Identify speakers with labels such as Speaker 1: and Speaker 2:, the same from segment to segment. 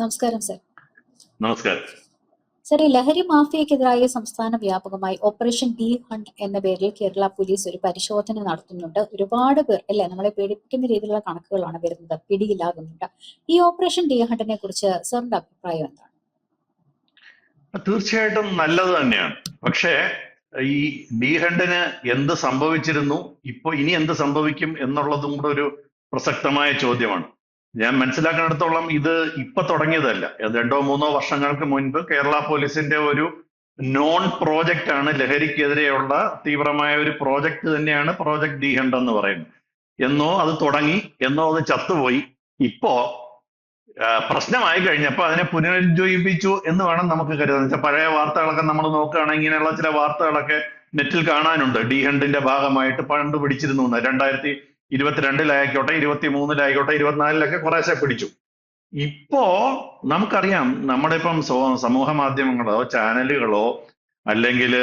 Speaker 1: നമസ്കാരം സർ.
Speaker 2: നമസ്കാരം.
Speaker 1: സർ, ഈ ലഹരി മാഫിയക്കെതിരായ സംസ്ഥാന വ്യാപകമായി ഓപ്പറേഷൻ ഡി ഹണ്ട് എന്ന പേരിൽ കേരള പോലീസ് ഒരു പരിശോധന നടത്തുന്നുണ്ട്. ഒരുപാട് പേർ അല്ലെ നമ്മളെ പേടിപ്പിക്കുന്ന രീതിയിലുള്ള കണക്കുകളാണ് വരുന്നത്, പിടിയിലാകുന്നുണ്ട്. ഈ ഓപ്പറേഷൻ ഡി ഹണ്ടിനെ കുറിച്ച് സാറിന്റെ അഭിപ്രായം എന്താണ്?
Speaker 2: തീർച്ചയായിട്ടും നല്ലത് തന്നെയാണ്. പക്ഷേ ഈ ഡി ഹണ്ടിന് എന്ത് സംഭവിച്ചിരുന്നു, ഇനി എന്ത് സംഭവിക്കും എന്നുള്ളതും കൂടെ ഒരു പ്രസക്തമായ ചോദ്യമാണ്. ഞാൻ മനസ്സിലാക്കുന്നിടത്തോളം ഇത് ഇപ്പൊ തുടങ്ങിയതല്ല. 2-3 വർഷങ്ങൾക്ക് മുൻപ് കേരള പോലീസിന്റെ ഒരു നോൺ പ്രോജക്റ്റ് ആണ് ലഹരിക്കെതിരെയുള്ള തീവ്രമായ ഒരു പ്രോജക്റ്റ് തന്നെയാണ് പ്രോജക്ട് ഡി ഹണ്ട് എന്ന് പറയുന്നത്. എന്നോ അത് തുടങ്ങി, എന്നോ അത് ചത്തുപോയി. ഇപ്പോ പ്രശ്നമായി കഴിഞ്ഞപ്പോൾ അതിനെ പുനരുജ്ജീവിപ്പിച്ചു എന്ന് വേണം നമുക്ക് കരുതാൻ. പഴയ വാർത്തകളൊക്കെ നമ്മൾ നോക്കുകയാണെങ്കിൽ ഇങ്ങനെയുള്ള ചില വാർത്തകളൊക്കെ നെറ്റിൽ കാണാനുണ്ട്. ഡി ഹണ്ടിന്റെ ഭാഗമായിട്ട് പണ്ട് പിടിച്ചിരുന്നു 2022-ലായിക്കോട്ടെ, 2023-ലായിക്കോട്ടെ, 2024-ലൊക്കെ കുറേശ്ശെ പിടിച്ചു. ഇപ്പോ നമുക്കറിയാം, നമ്മുടെ ഇപ്പം സമൂഹ മാധ്യമങ്ങളോ ചാനലുകളോ അല്ലെങ്കിൽ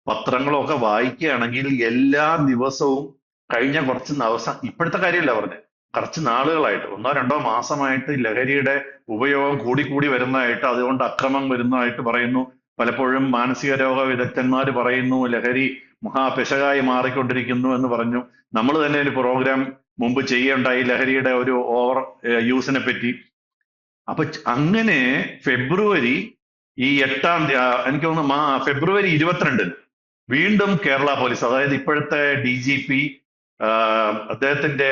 Speaker 2: പത്രങ്ങളോ ഒക്കെ വായിക്കുകയാണെങ്കിൽ എല്ലാ ദിവസവും കഴിഞ്ഞ കുറച്ച് ദിവസം, ഇപ്പോഴത്തെ കാര്യമല്ല പറഞ്ഞത്, കുറച്ച് നാളുകളായിട്ട് 1-2 മാസമായിട്ട് ലഹരിയുടെ ഉപയോഗം കൂടി വരുന്നതായിട്ട്, അതുകൊണ്ട് അക്രമം വരുന്നതായിട്ട് പറയുന്നു. പലപ്പോഴും മാനസിക രോഗ വിദഗ്ധന്മാർ പറയുന്നു ലഹരി മഹാപെശകായി മാറിക്കൊണ്ടിരിക്കുന്നു എന്ന് പറഞ്ഞു. നമ്മൾ തന്നെ ഒരു പ്രോഗ്രാം മുമ്പ് ചെയ്യേണ്ടായി ലഹരിയുടെ ഒരു ഓവർ യൂസിനെ പറ്റി. അപ്പൊ അങ്ങനെ ഫെബ്രുവരി 8 എനിക്ക് തോന്നുന്നു ഫെബ്രുവരി 22 വീണ്ടും കേരള പോലീസ്, അതായത് ഇപ്പോഴത്തെ DGP അദ്ദേഹത്തിന്റെ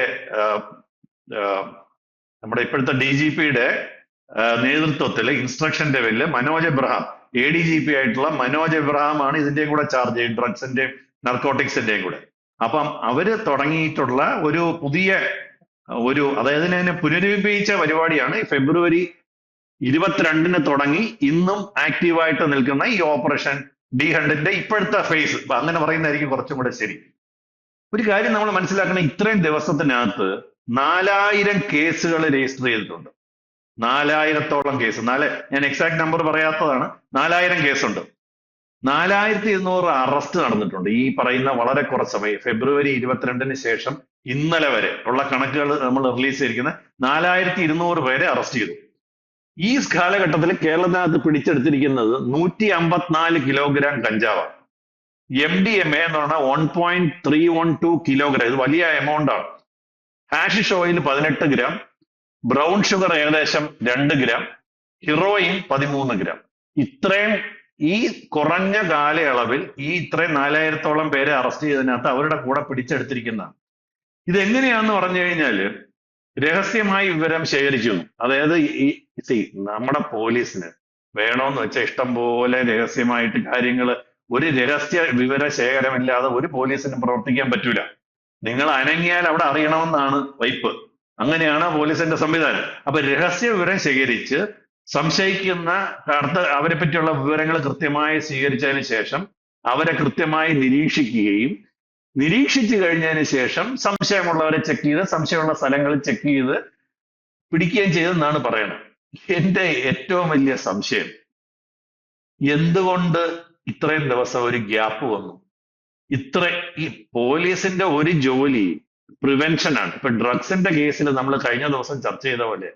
Speaker 2: നമ്മുടെ ഇപ്പോഴത്തെ DGP-യുടെ നേതൃത്വത്തിൽ ഇൻസ്ട്രക്ഷൻ ലെവലില് മനോജ് എബ്രഹാം, ADGP ആയിട്ടുള്ള മനോജ് എബ്രഹാം ആണ് ഇതിന്റെയും കൂടെ ചാർജ്, ഡ്രഗ്സിന്റെയും നർക്കോട്ടിക്സിന്റെയും കൂടെ. അപ്പം അവര് തുടങ്ങിയിട്ടുള്ള ഒരു പുതിയ അതായത് ഇതിനെ പുനരുജ്ജീവിപ്പിച്ച പരിപാടിയാണ് ഫെബ്രുവരി 22 തുടങ്ങി ഇന്നും ആക്റ്റീവായിട്ട് നിൽക്കുന്ന ഈ ഓപ്പറേഷൻ ഡി ഹണ്ടിന്റെ ഇപ്പോഴത്തെ ഫേസ്. അങ്ങനെ പറയുന്നതായിരിക്കും കുറച്ചും കൂടെ ശരി. ഒരു കാര്യം നമ്മൾ മനസ്സിലാക്കണം, ഇത്രയും ദിവസത്തിനകത്ത് 4000 കേസുകൾ രജിസ്റ്റർ ചെയ്തിട്ടുണ്ട്. 4000-ഓളം കേസ്. ഞാൻ എക്സാക്ട് നമ്പർ പറയാത്തതാണ്. 4000 കേസുണ്ട്. 4200 അറസ്റ്റ് നടന്നിട്ടുണ്ട് ഈ പറയുന്ന വളരെ കുറച്ച് സമയം. ഫെബ്രുവരി 22-ന് ശേഷം ഇന്നലെ വരെ ഉള്ള കണക്കുകൾ നമ്മൾ റിലീസ് ചെയ്തിരിക്കുന്ന 4200 പേരെ അറസ്റ്റ് ചെയ്തു. ഈ കാലഘട്ടത്തിൽ കേരളത്തിനകത്ത് പിടിച്ചെടുത്തിരിക്കുന്നത് 154 കിലോഗ്രാം കഞ്ചാവാണ്. MDMA എന്ന് പറഞ്ഞാൽ 1.312 കിലോഗ്രാം. ഇത് വലിയ എമൗണ്ട് ആണ്. Hashish oil 18 gram, brown sugar ഏകദേശം 2 ഗ്രാം, ഹീറോയിൻ 13 ഗ്രാം. ഇത്രയും ഈ കുറഞ്ഞ കാലയളവിൽ ഇത്രയും 4000-ഓളം പേരെ അറസ്റ്റ് ചെയ്തതിനകത്ത് അവരുടെ കൂടെ പിടിച്ചെടുത്തിരിക്കുന്നതാണ്. ഇതെങ്ങനെയാന്ന് പറഞ്ഞു കഴിഞ്ഞാല് രഹസ്യമായി വിവരം ശേഖരിച്ചു. അതായത് നമ്മുടെ പോലീസിന് വേണമെന്ന് വെച്ചാൽ ഇഷ്ടം പോലെ രഹസ്യമായിട്ട് കാര്യങ്ങൾ, ഒരു രഹസ്യ വിവര ശേഖരമില്ലാതെ ഒരു പോലീസിന് പ്രവർത്തിക്കാൻ പറ്റൂല. നിങ്ങൾ അനങ്ങിയാൽ അവിടെ അറിയണമെന്നാണ് വൈപ്പ്. അങ്ങനെയാണ് പോലീസിന്റെ സംവിധാനം. അപ്പൊ രഹസ്യ വിവരം ശേഖരിച്ച് സംശയിക്കുന്ന അവരെ പറ്റിയുള്ള വിവരങ്ങൾ കൃത്യമായി സ്വീകരിച്ചതിന് ശേഷം അവരെ കൃത്യമായി നിരീക്ഷിക്കുകയും, നിരീക്ഷിച്ചു കഴിഞ്ഞതിന് ശേഷം സംശയമുള്ളവരെ ചെക്ക് ചെയ്ത്, സംശയമുള്ള സ്ഥലങ്ങളിൽ ചെക്ക് ചെയ്ത് പിടിക്കുകയും ചെയ്തെന്നാണ് പറയുന്നത്. എന്റെ ഏറ്റവും വലിയ സംശയം, എന്തുകൊണ്ട് ഇത്രയും ദിവസം ഒരു ഗ്യാപ്പ് വന്നു? ഈ പോലീസിന്റെ ഒരു ജോലി പ്രിവെൻഷൻ ആണ്. ഇപ്പൊ ഡ്രഗ്സിന്റെ കേസിൽ നമ്മൾ കഴിഞ്ഞ ദിവസം ചർച്ച ചെയ്ത പോലെ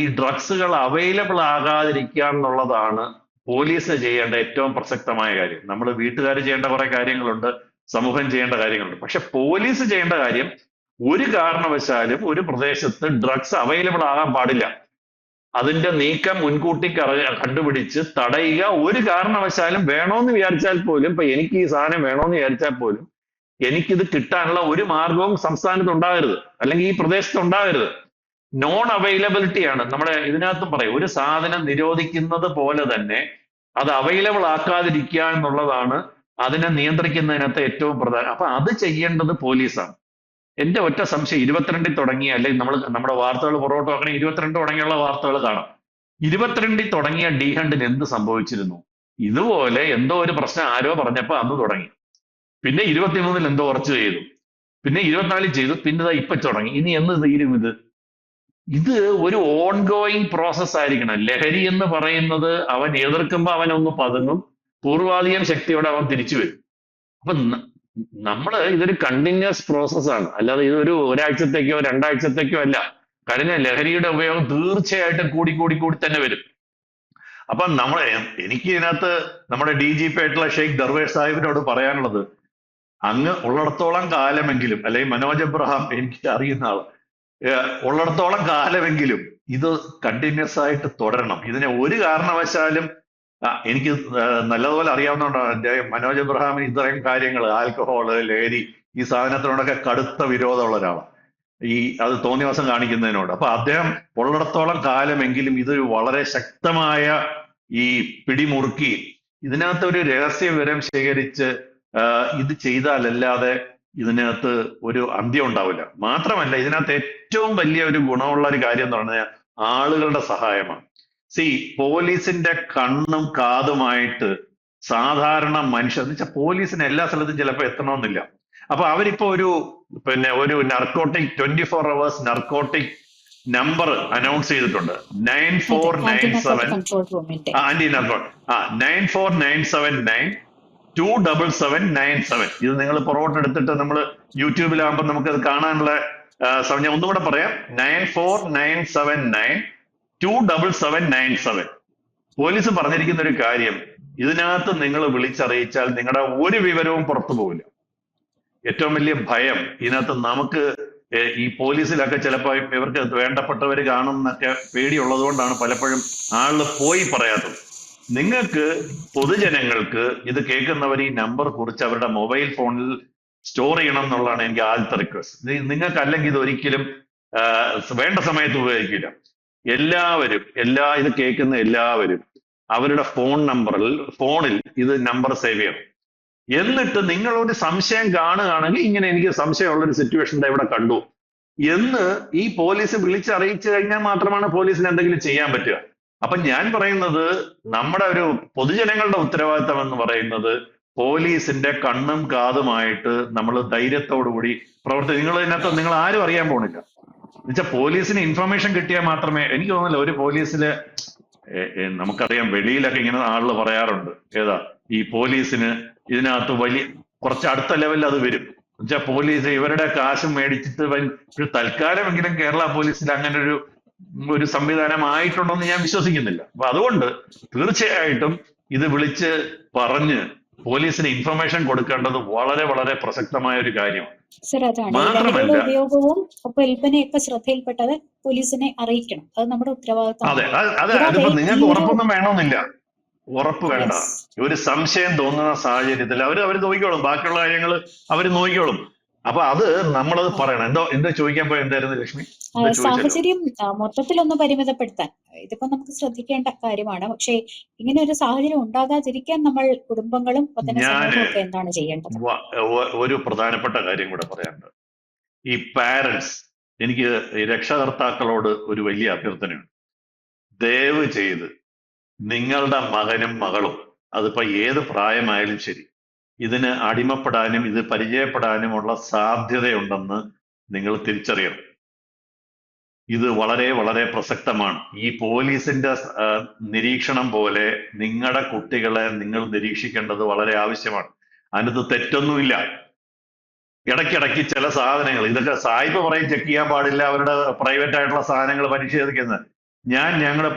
Speaker 2: ഈ ഡ്രഗ്സുകൾ അവൈലബിൾ ആകാതിരിക്കുക എന്നുള്ളതാണ് പോലീസ് ചെയ്യേണ്ട ഏറ്റവും പ്രസക്തമായ കാര്യം. നമ്മൾ വീട്ടുകാർ ചെയ്യേണ്ട കുറെ കാര്യങ്ങളുണ്ട്, സമൂഹം ചെയ്യേണ്ട കാര്യങ്ങളുണ്ട്. പക്ഷെ പോലീസ് ചെയ്യേണ്ട കാര്യം, ഒരു കാരണവശാലും ഒരു പ്രദേശത്ത് ഡ്രഗ്സ് അവൈലബിൾ ആകാൻ പാടില്ല. അതിന്റെ നീക്കം മുൻകൂട്ടി കണ്ടുപിടിച്ച് തടയുക. ഒരു കാരണവശാലും വേണോന്ന് വിചാരിച്ചാൽ പോലും, ഇപ്പൊ എനിക്ക് ഈ സാധനം വേണോന്ന് വിചാരിച്ചാൽ പോലും എനിക്കിത് കിട്ടാനുള്ള ഒരു മാർഗവും സംസ്ഥാനത്ത് ഉണ്ടാകരുത്, അല്ലെങ്കിൽ ഈ പ്രദേശത്ത് ഉണ്ടാകരുത്. നോൺ അവൈലബിലിറ്റി ആണ് നമ്മുടെ ഇതിനകത്തും പറയും. ഒരു സാധനം നിരോധിക്കുന്നത് പോലെ തന്നെ അത് അവൈലബിൾ ആക്കാതിരിക്കുക എന്നുള്ളതാണ് അതിനെ നിയന്ത്രിക്കുന്നതിനകത്ത് ഏറ്റവും പ്രധാനം. അപ്പൊ അത് ചെയ്യേണ്ടത് പോലീസാണ്. എന്റെ ഒറ്റ സംശയം, 22 തുടങ്ങിയ, അല്ലെങ്കിൽ നമ്മുടെ വാർത്തകൾ പുറകോട്ട് നോക്കണേ, 22 തുടങ്ങിയുള്ള വാർത്തകൾ കാണാം. 22 തുടങ്ങിയ ഡി ഹണ്ടിന് എന്ത് സംഭവിച്ചിരുന്നു? ഇതുപോലെ എന്തോ ഒരു പ്രശ്നം ആരോ പറഞ്ഞപ്പോ അന്ന് തുടങ്ങി. പിന്നെ 23-ൽ എന്തോ കുറച്ച് ചെയ്തു, പിന്നെ 24-ൽ ചെയ്തു, പിന്നെ ഇപ്പൊ തുടങ്ങി. ഇനി എന്ന് തീരും ഇത് ഒരു ഓൺഗോയിങ് പ്രോസസ് ആയിരിക്കണം. ലഹരി എന്ന് പറയുന്നത് അവൻ എതിർക്കുമ്പോൾ അവനൊന്ന് പതുങ്ങും, പൂർവാധികം ശക്തിയോടെ അവൻ തിരിച്ചു വരും. അപ്പൊ ഇതൊരു കണ്ടിന്യൂസ് പ്രോസസ്സാണ്. അല്ലാതെ ഇതൊരു ഒരാഴ്ചത്തേക്കോ 2 ആഴ്ചത്തേക്കോ അല്ല. കാര്യം ലഹരിയുടെ ഉപയോഗം തീർച്ചയായിട്ടും കൂടി കൂടി കൂടി തന്നെ വരും. അപ്പൊ എനിക്ക് ഇതിനകത്ത് നമ്മുടെ DGP ആയിട്ടുള്ള ഷെയ്ഖ് ദർവേഷ് സാഹിബിനോട് പറയാനുള്ളത്, അങ്ങ് ഉള്ളിടത്തോളം കാലമെങ്കിലും, അല്ലെങ്കിൽ മനോജ് എബ്രഹാം എനിക്ക് അറിയുന്ന ആൾ, ഉള്ളിടത്തോളം കാലമെങ്കിലും ഇത് കണ്ടിന്യൂസ് ആയിട്ട് തുടരണം. ഇതിനെ ഒരു കാരണവശാലും എനിക്ക് നല്ലതുപോലെ അറിയാവുന്നതുകൊണ്ടാണ് മനോജ് എബ്രഹാമിന് ഇത്രയും കാര്യങ്ങൾ, ആൽക്കഹോള്, ലഹരി, ഈ സാധനത്തിനോടൊക്കെ കടുത്ത വിരോധമുള്ള ഒരാളാണ്, അത് തോന്നിവാസം കാണിക്കുന്നതിനോട്. അപ്പൊ അദ്ദേഹം ഉള്ളിടത്തോളം കാലമെങ്കിലും ഇതൊരു വളരെ ശക്തമായ ഈ പിടിമുറുക്കി ഇതിനകത്ത് ഒരു രഹസ്യ വിവരം ശേഖരിച്ച് ഇത് ചെയ്താലല്ലാതെ ഇതിനകത്ത് ഒരു അന്ത്യം ഉണ്ടാവില്ല. മാത്രമല്ല ഇതിനകത്ത് ഏറ്റവും വലിയ ഒരു ഗുണമുള്ള ഒരു കാര്യം എന്ന് പറഞ്ഞാൽ ആളുകളുടെ സഹായമാണ്. പോലീസിന്റെ കണ്ണും കാതുമായിട്ട് സാധാരണ മനുഷ്യർ എന്ന് വെച്ചാൽ പോലീസിന് എല്ലാ സ്ഥലത്തും ചിലപ്പോൾ എത്തണമെന്നില്ല. അപ്പൊ അവരിപ്പോ ഒരു narcotic 24 hours narcotic number announce ചെയ്തിട്ടുണ്ട്. 9497 ആന്റി നർക്കോട്ടിക് 94979 27797. ഇത് നിങ്ങൾ പുറകോട്ട് എടുത്തിട്ട് നമ്മൾ യൂട്യൂബിലാകുമ്പോൾ നമുക്കത് കാണാനുള്ള ഞാൻ ഒന്നും കൂടെ പറയാം. 94979 27797. പോലീസ് പറഞ്ഞിരിക്കുന്ന ഒരു കാര്യം, ഇതിനകത്ത് നിങ്ങൾ വിളിച്ചറിയിച്ചാൽ നിങ്ങളുടെ ഒരു വിവരവും പുറത്തു പോകില്ല. ഏറ്റവും വലിയ ഭയം ഇതിനകത്ത് നമുക്ക് ഈ പോലീസിലൊക്കെ ചിലപ്പോൾ ഇവർക്ക് വേണ്ടപ്പെട്ടവര് കാണുന്നൊക്കെ പേടിയുള്ളത് കൊണ്ടാണ് പലപ്പോഴും ആള് പോയി പറയാത്തത്. നിങ്ങൾക്ക് പൊതുജനങ്ങൾക്ക് ഇത് കേൾക്കുന്നവർ ഈ നമ്പർ കുറിച്ച് അവരുടെ മൊബൈൽ ഫോണിൽ സ്റ്റോർ ചെയ്യണം എന്നുള്ളതാണ് എനിക്ക് ആദ്യത്തെ റിക്വസ്റ്റ്. നിങ്ങൾക്ക് അല്ലെങ്കിൽ ഇത് ഒരിക്കലും വേണ്ട സമയത്ത് ഉപയോഗിക്കില്ല. എല്ലാവരും ഇത് കേൾക്കുന്ന എല്ലാവരും അവരുടെ ഫോണിൽ ഇത് നമ്പർ സേവ് ചെയ്യണം. എന്നിട്ട് നിങ്ങളൊരു സംശയം കാണുകയാണെങ്കിൽ, ഇങ്ങനെ എനിക്ക് സംശയമുള്ളൊരു സിറ്റുവേഷൻ ഇവിടെ കണ്ടു എന്ന് ഈ പോലീസ് വിളിച്ചറിയിച്ചു കഴിഞ്ഞാൽ മാത്രമാണ് പോലീസിന് എന്തെങ്കിലും ചെയ്യാൻ പറ്റുക. അപ്പൊ ഞാൻ പറയുന്നത്, നമ്മുടെ ഒരു പൊതുജനങ്ങളുടെ ഉത്തരവാദിത്തം എന്ന് പറയുന്നത് പോലീസിന്റെ കണ്ണും കാതുമായിട്ട് നമ്മൾ ധൈര്യത്തോടുകൂടി നിങ്ങൾ ആരും അറിയാൻ പോണില്ല. എന്നുവെച്ചാൽ പോലീസിന് ഇൻഫർമേഷൻ കിട്ടിയാൽ മാത്രമേ, എനിക്ക് തോന്നുന്നില്ല ഒരു പോലീസില്, നമുക്കറിയാം വെളിയിലൊക്കെ ഇങ്ങനെ ആളുകൾ പറയാറുണ്ട്, ഈ പോലീസിന് ഇതിനകത്ത് കുറച്ച് അടുത്ത ലെവലിൽ അത് വരും. എന്നുവെച്ചാൽ പോലീസ് ഇവരുടെ കാശും മേടിച്ചിട്ട് തൽക്കാലമെങ്കിലും കേരള പോലീസിൽ അങ്ങനെ ഒരു സംവിധാനം ആയിട്ടുണ്ടെന്ന് ഞാൻ വിശ്വസിക്കുന്നില്ല. അപ്പൊ അതുകൊണ്ട് തീർച്ചയായിട്ടും ഇത് വിളിച്ച് പറഞ്ഞ് പോലീസിന് ഇൻഫർമേഷൻ കൊടുക്കേണ്ടത് വളരെ വളരെ പ്രസക്തമായ ഒരു കാര്യമാണ്.
Speaker 1: മാത്രമല്ല ഉപയോഗവും വിൽപ്പനയൊക്കെ ശ്രദ്ധയിൽപ്പെട്ടത് പോലീസിനെ അറിയിക്കണം. അത് നമ്മുടെ ഉത്തരവാദിത്തം.
Speaker 2: അതെ അതിപ്പോ നിങ്ങൾക്ക് ഉറപ്പൊന്നും വേണമെന്നില്ല, ഉറപ്പ് വേണ്ട. ഒരു സംശയം തോന്നുന്ന സാഹചര്യത്തിൽ അവര് നോക്കിക്കോളും, ബാക്കിയുള്ള കാര്യങ്ങൾ അവര് നോക്കിക്കോളും. അപ്പൊ അത് നമ്മളത് പറയണം. എന്തോ ചോദിക്കാൻ പോയി, എന്തായിരുന്നു ലക്ഷ്മി?
Speaker 1: സാഹചര്യം മൊത്തത്തിലൊന്ന് പരിമിതപ്പെടുത്താൻ ഇതിപ്പോ നമുക്ക് ശ്രദ്ധിക്കേണ്ട കാര്യമാണ്. പക്ഷെ ഇങ്ങനെ ഒരു സാഹചര്യം ഉണ്ടാകാതിരിക്കാൻ നമ്മൾ കുടുംബങ്ങളും ഒക്കെ എന്താണ് ചെയ്യേണ്ടത്?
Speaker 2: ഒരു പ്രധാനപ്പെട്ട കാര്യം കൂടെ പറയാനുണ്ട്. ഈ പാരന്റ്സ്, എനിക്ക് രക്ഷകർത്താക്കളോട് ഒരു വലിയ അഭ്യർത്ഥനയുണ്ട്. ദയവ് ചെയ്ത് നിങ്ങളുടെ മകനും മകളും, അതിപ്പോ ഏത് പ്രായമായാലും ശരി, ഇതിന് അടിമപ്പെടാനും ഇത് പരിചയപ്പെടാനുമുള്ള സാധ്യതയുണ്ടെന്ന് നിങ്ങൾ തിരിച്ചറിയണം. ഇത് വളരെ വളരെ പ്രസക്തമാണ്. ഈ പോലീസിന്റെ നിരീക്ഷണം പോലെ നിങ്ങളുടെ കുട്ടികളെ നിങ്ങൾ നിരീക്ഷിക്കേണ്ടത് വളരെ ആവശ്യമാണ്. അതിനകത്ത് തെറ്റൊന്നുമില്ല. ഇടയ്ക്കിടയ്ക്ക് ചില സാധനങ്ങൾ, ഇതൊക്കെ സായിപ്പ് പറയും ചെക്ക് ചെയ്യാൻ പാടില്ല, അവരുടെ പ്രൈവറ്റ് ആയിട്ടുള്ള സാധനങ്ങൾ പരിശോധിക്കുന്നത്. ഞങ്ങളുടെ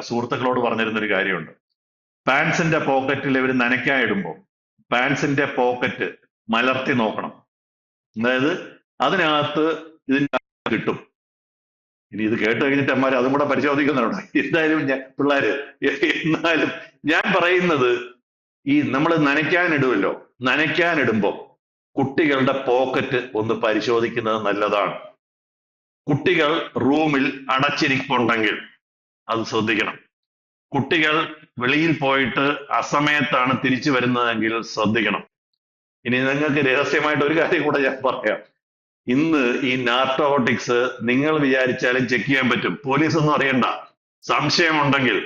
Speaker 2: സുഹൃത്തുക്കളോട് പറഞ്ഞിരുന്നൊരു കാര്യമുണ്ട്. പാൻസിന്റെ പോക്കറ്റിൽ ഇവർ നനയ്ക്കാൻ ഇടുമ്പോൾ പാൻസിന്റെ പോക്കറ്റ് മലർത്തി നോക്കണം. അതായത് അതിനകത്ത് ഇതിന്റെ കിട്ടും. ഇനി ഇത് കേട്ട് കഴിഞ്ഞിട്ട് അമ്മമാര് അതും കൂടെ പരിശോധിക്കുന്നുണ്ടോ? എന്തായാലും എന്നാലും ഞാൻ പറയുന്നത്, ഈ നമ്മൾ നനയ്ക്കാനിടുമല്ലോ, നനയ്ക്കാനിടുമ്പോൾ കുട്ടികളുടെ പോക്കറ്റ് ഒന്ന് പരിശോധിക്കുന്നത് നല്ലതാണ്. കുട്ടികൾ റൂമിൽ അടച്ചിരിപ്പുണ്ടെങ്കിൽ അത് ശ്രദ്ധിക്കണം. കുട്ടികൾ വെളിയിൽ പോയിട്ട് അസമയത്താണ് തിരിച്ചു വരുന്നതെങ്കിൽ ശ്രദ്ധിക്കണം. ഇനി നിങ്ങൾക്ക് രഹസ്യമായിട്ട് ഒരു കാര്യം കൂടെ ഞാൻ പറയാം. ഇന്ന് ഈ നാർക്കോട്ടിക്സ് നിങ്ങൾ വിചാരിച്ചാലും ചെക്ക് ചെയ്യാൻ പറ്റും. പോലീസ് ഒന്നും അറിയണ്ട. സംശയമുണ്ടെങ്കിൽ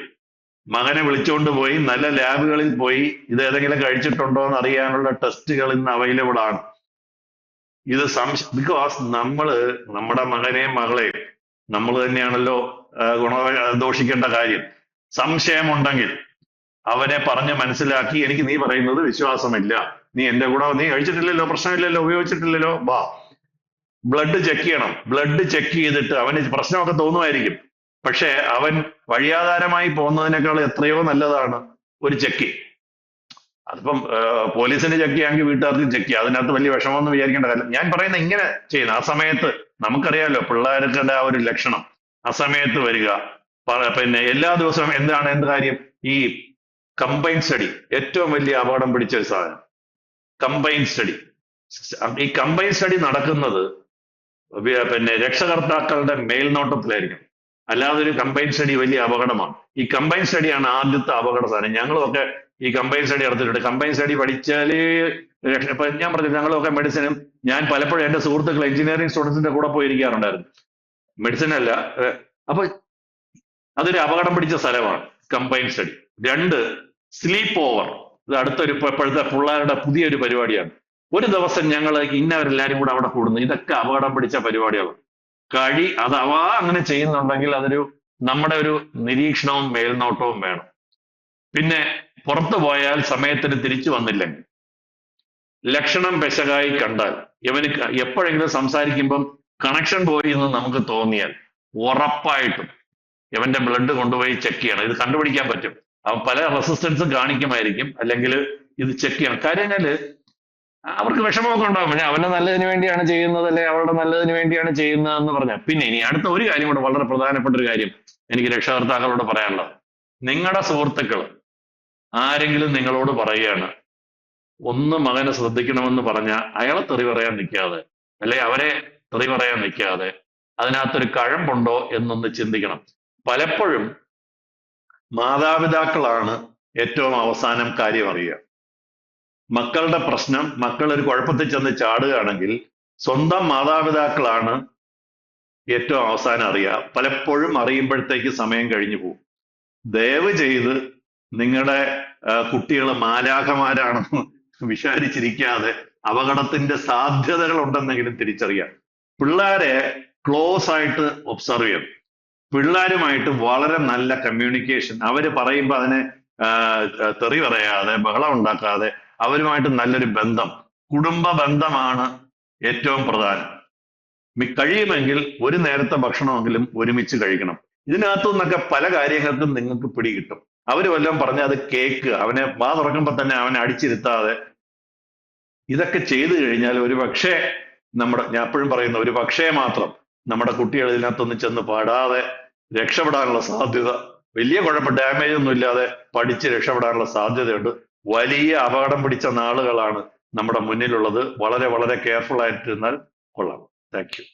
Speaker 2: മകനെ വിളിച്ചുകൊണ്ട് പോയി നല്ല ലാബുകളിൽ പോയി ഇത് ഏതെങ്കിലും കഴിച്ചിട്ടുണ്ടോ എന്ന് അറിയാനുള്ള ടെസ്റ്റുകൾ ഇന്ന് അവൈലബിൾ ആണ്. ഇത് ബിക്കോസ് നമ്മുടെ മകനെയും മകളെയും നമ്മൾ തന്നെയാണല്ലോ ദോഷിക്കേണ്ട കാര്യം. സംശയമുണ്ടെങ്കിൽ അവരെ പറഞ്ഞ് മനസ്സിലാക്കി, എനിക്ക് നീ പറയുന്നത് വിശ്വാസമില്ല, നീ എന്റെ കൂടെ നീ കഴിച്ചിട്ടില്ലല്ലോ, പ്രശ്നമില്ലല്ലോ, ഉപയോഗിച്ചിട്ടില്ലല്ലോ, വാ, ബ്ലഡ് ചെക്ക് ചെയ്യണം. ബ്ലഡ് ചെക്ക് ചെയ്തിട്ട് അവന് പ്രശ്നമൊക്കെ തോന്നുമായിരിക്കും, പക്ഷെ അവൻ വഴിയാധാരമായി പോകുന്നതിനേക്കാൾ എത്രയോ നല്ലതാണ് ഒരു ചെക്ക്. അതിപ്പം പോലീസിന് ചെക്ക് ചെയ്യാമെങ്കിൽ വീട്ടുകാർക്ക് ചെക്ക് ചെയ്യാം, അതിനകത്ത് വലിയ വിഷമമൊന്നും വിചാരിക്കേണ്ട കാര്യം. ഞാൻ പറയുന്ന ഇങ്ങനെ ചെയ്യുന്ന ആ സമയത്ത് നമുക്കറിയാലോ പിള്ളേരുടെ ആ ഒരു ലക്ഷണം, ആ സമയത്ത് വരിക. പിന്നെ എല്ലാ ദിവസവും എന്ത് കാര്യം, ഈ കമ്പൈൻ സ്റ്റഡി ഏറ്റവും വലിയ അപകടം പിടിച്ച ഒരു സാധനം. കമ്പൈൻ സ്റ്റഡി, ഈ കമ്പൈൻ സ്റ്റഡി നടക്കുന്നത് പിന്നെ രക്ഷകർത്താക്കളുടെ മേൽനോട്ടത്തിലായിരിക്കും. അല്ലാതെ ഒരു കമ്പൈൻ സ്റ്റഡി വലിയ അപകടമാണ്. ഈ കമ്പൈൻ സ്റ്റഡിയാണ് ആദ്യത്തെ അപകട സാധനം. ഞങ്ങളുമൊക്കെ ഈ കമ്പൈൻ സ്റ്റഡി നടത്തിയിട്ടുണ്ട്. കമ്പൈൻ സ്റ്റഡി പഠിച്ചാല് ഇപ്പൊ ഞാൻ പറഞ്ഞു, ഞങ്ങളൊക്കെ മെഡിസിനും, ഞാൻ പലപ്പോഴും എന്റെ സുഹൃത്തുക്കൾ എഞ്ചിനീയറിംഗ് സ്റ്റുഡൻസിന്റെ കൂടെ പോയിരിക്കാറുണ്ടായിരുന്നു. മെഡിസിൻ അല്ല. അപ്പൊ അതൊരു അപകടം പിടിച്ച സ്ഥലമാണ് കമ്പൈൻ സ്റ്റഡി. 2, sleep over. ഇത് അടുത്തൊരു ഇപ്പോഴത്തെ പിള്ളേരുടെ പുതിയൊരു പരിപാടിയാണ്. ഒരു ദിവസം ഞങ്ങൾ ഇന്നവരെല്ലാരും കൂടെ അവിടെ കൂടുന്നു. ഇതൊക്കെ അപകടം പിടിച്ച പരിപാടികളാണ്. അഥവാ അങ്ങനെ ചെയ്യുന്നുണ്ടെങ്കിൽ അതൊരു നമ്മുടെ ഒരു നിരീക്ഷണവും മേൽനോട്ടവും വേണം. പിന്നെ പുറത്തു പോയാൽ സമയത്തിന് തിരിച്ചു വന്നില്ലെങ്കിൽ, ലക്ഷണം പെശകായി കണ്ടാൽ, ഇവന് എപ്പോഴെങ്കിലും സംസാരിക്കുമ്പം കണക്ഷൻ പോയി എന്ന് നമുക്ക് തോന്നിയാൽ ഉറപ്പായിട്ടും ഇവന്റെ ബ്ലഡ് കൊണ്ടുപോയി ചെക്ക് ചെയ്യണം. ഇത് കണ്ടുപിടിക്കാൻ പറ്റും. അവൻ പല റെസിസ്റ്റൻസും കാണിക്കുമായിരിക്കും, അല്ലെങ്കിൽ ഇത് ചെക്ക് ചെയ്യണം. കാര്യങ്ങള് അവർക്ക് വിഷമമൊക്കെ ഉണ്ടാവും, പക്ഷെ അവന്റെ നല്ലതിന് വേണ്ടിയാണ് ചെയ്യുന്നത്, അല്ലെ അവളുടെ നല്ലതിന് വേണ്ടിയാണ് ചെയ്യുന്നതെന്ന് പറഞ്ഞാൽ. പിന്നെ ഇനി അടുത്ത ഒരു കാര്യം കൂടെ, വളരെ പ്രധാനപ്പെട്ട ഒരു കാര്യം എനിക്ക് രക്ഷകർത്താക്കളോട് പറയാനുള്ളത്, നിങ്ങളുടെ സുഹൃത്തുക്കൾ ആരെങ്കിലും നിങ്ങളോട് പറയുകയാണ് ഒന്ന് മകനെ ശ്രദ്ധിക്കണമെന്ന് പറഞ്ഞാൽ അയാളെ തെറി പറയാൻ നിൽക്കാതെ, അല്ലെ അവരെ തെറി പറയാൻ നിൽക്കാതെ അതിനകത്തൊരു കഴമ്പുണ്ടോ എന്നൊന്ന് ചിന്തിക്കണം. പലപ്പോഴും മാതാപിതാക്കളാണ് ഏറ്റവും അവസാനം കാര്യം അറിയുക. മക്കളുടെ പ്രശ്നം, മക്കൾ ഒരു കുഴപ്പത്തിൽ ചെന്ന് ചാടുകയാണെങ്കിൽ സ്വന്തം മാതാപിതാക്കളാണ് ഏറ്റവും അവസാനം അറിയുക. പലപ്പോഴും അറിയുമ്പോഴത്തേക്ക് സമയം കഴിഞ്ഞു പോകും. ദയവ് ചെയ്ത് നിങ്ങളുടെ കുട്ടികൾ മാലാഖമാരാണെന്ന് വിചാരിച്ചിരിക്കാതെ അപകടത്തിന്റെ സാധ്യതകൾ ഉണ്ടെന്നെങ്കിലും തിരിച്ചറിയാം. പിള്ളേരെ ക്ലോസ് ആയിട്ട് ഒബ്സർവ് ചെയ്യണം. പിള്ളേരുമായിട്ട് വളരെ നല്ല കമ്മ്യൂണിക്കേഷൻ, അവര് പറയുമ്പോൾ അതിനെ തെറി പറയാതെ, ബഹളം ഉണ്ടാക്കാതെ അവരുമായിട്ട് നല്ലൊരു ബന്ധം, കുടുംബ ബന്ധമാണ് ഏറ്റവും പ്രധാനം. കഴിയുമെങ്കിൽ ഒരു നേരത്തെ ഭക്ഷണമെങ്കിലും ഒരുമിച്ച് കഴിക്കണം. ഇതിനകത്തു നിന്നൊക്കെ പല കാര്യങ്ങൾക്കും നിങ്ങൾക്ക് പിടികിട്ടും. അവര് വല്ലതും പറഞ്ഞാൽ അത് കേൾക്കുക, അവനെ വാ തുറക്കുമ്പോൾ തന്നെ അവനെ അടിച്ചിരുത്താതെ. ഇതൊക്കെ ചെയ്തു കഴിഞ്ഞാൽ ഒരു പക്ഷേ ഞാൻ എപ്പോഴും പറയുന്ന ഒരു പക്ഷേ മാത്രം നമ്മുടെ കുട്ടികൾ ഇതിനകത്തൊന്നും ചെന്ന് പാടാതെ രക്ഷപ്പെടാനുള്ള സാധ്യത, വലിയ ഡാമേജ് ഒന്നും ഇല്ലാതെ പഠിച്ച് രക്ഷപ്പെടാനുള്ള സാധ്യതയുണ്ട്. വലിയ അപകടം പിടിച്ച നാളുകളാണ് നമ്മുടെ മുന്നിലുള്ളത്. വളരെ വളരെ കെയർഫുൾ ആയിട്ടിരുന്നാൽ കൊള്ളാം. Thank you.